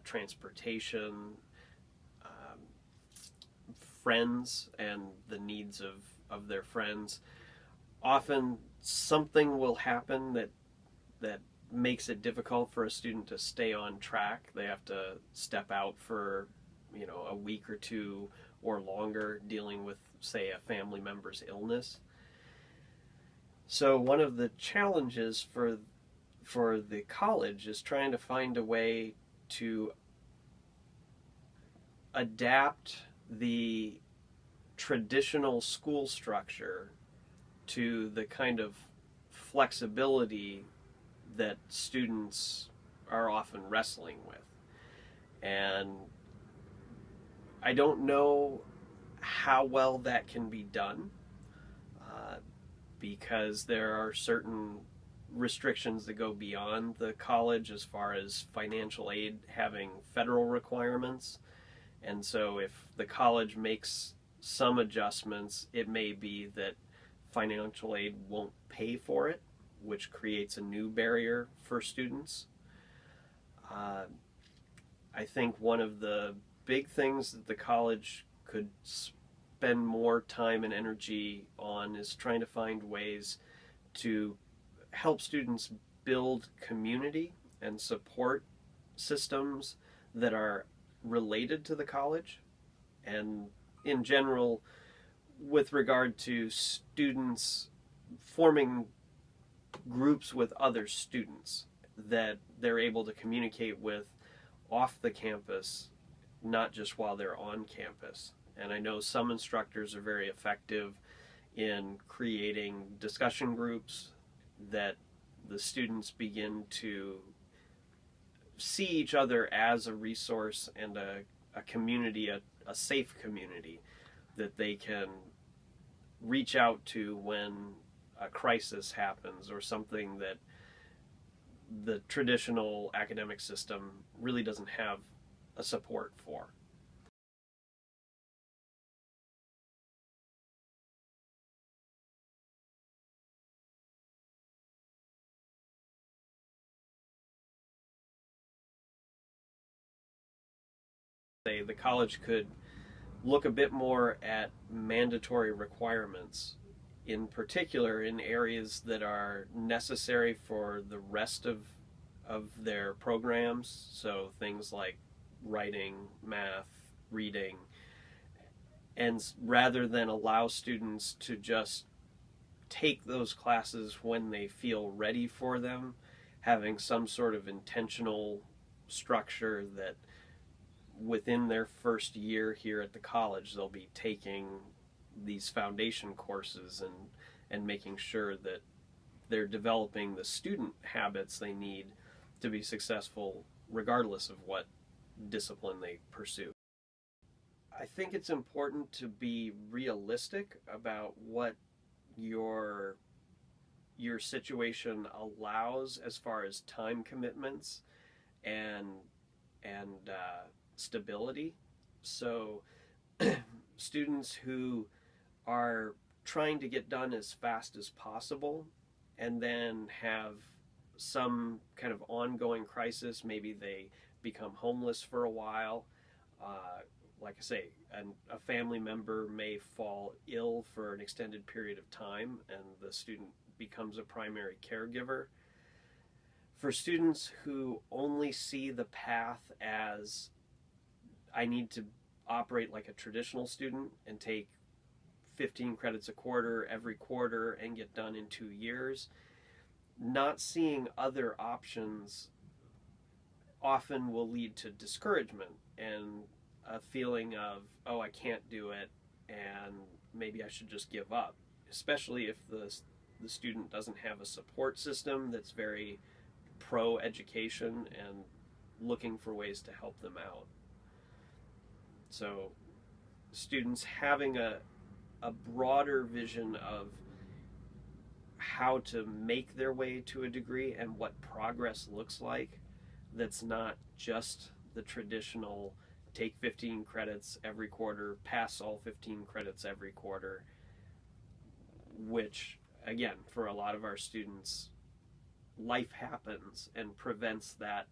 transportation, friends and the needs of their friends. Often something will happen that makes it difficult for a student to stay on track. They have to step out for, a week or two or longer dealing with, say, a family member's illness. So one of the challenges for the college is trying to find a way to adapt the traditional school structure to the kind of flexibility that students are often wrestling with. And I don't know how well that can be done because there are certain restrictions that go beyond the college as far as financial aid having federal requirements. And so if the college makes some adjustments, it may be that financial aid won't pay for it, which creates a new barrier for students. I think one of the big things that the college could spend more time and energy on is trying to find ways to help students build community and support systems that are related to the college, and in general with regard to students forming groups with other students that they're able to communicate with off the campus, not just while they're on campus. And I know some instructors are very effective in creating discussion groups that the students begin to see each other as a resource and a community, a safe community that they can reach out to when a crisis happens or something that the traditional academic system really doesn't have a support for. The college could look a bit more at mandatory requirements, in particular in areas that are necessary for the rest of their programs. So things like writing, math, reading, and rather than allow students to just take those classes when they feel ready for them, having some sort of intentional structure that within their first year here at the college they'll be taking these foundation courses and making sure that they're developing the student habits they need to be successful regardless of what discipline they pursue. I think it's important to be realistic about what your situation allows as far as time commitments and stability. So students who are trying to get done as fast as possible and then have some kind of ongoing crisis, maybe they become homeless for a while, like I say, and a family member may fall ill for an extended period of time and the student becomes a primary caregiver. For students who only see the path as I need to operate like a traditional student and take 15 credits a quarter every quarter and get done in 2 years, not seeing other options often will lead to discouragement and a feeling of, oh, I can't do it and maybe I should just give up, especially if the student doesn't have a support system that's very pro-education and looking for ways to help them out. So students having a broader vision of how to make their way to a degree and what progress looks like, that's not just the traditional take 15 credits every quarter, pass all 15 credits every quarter, which, again, for a lot of our students, life happens and prevents that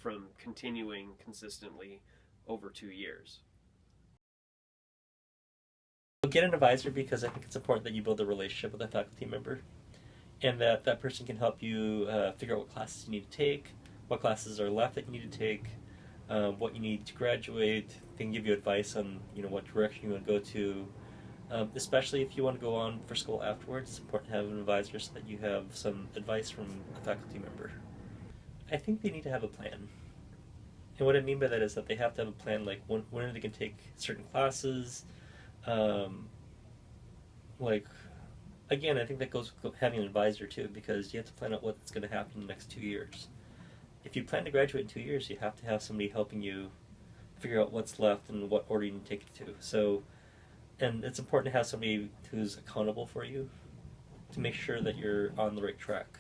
from continuing consistently over 2 years. Get an advisor because I think it's important that you build a relationship with a faculty member, and that person can help you figure out what classes you need to take, what classes are left that you need to take, what you need to graduate. They can give you advice on what direction you want to go to. Especially if you want to go on for school afterwards, it's important to have an advisor so that you have some advice from a faculty member. I think they need to have a plan. And what I mean by that is that they have to have a plan, like when are they going to take certain classes. Like, again, I think that goes with having an advisor too, because you have to plan out what's going to happen in the next 2 years. If you plan to graduate in 2 years, you have to have somebody helping you figure out what's left and what order you need to take it to. So, and it's important to have somebody who's accountable for you to make sure that you're on the right track.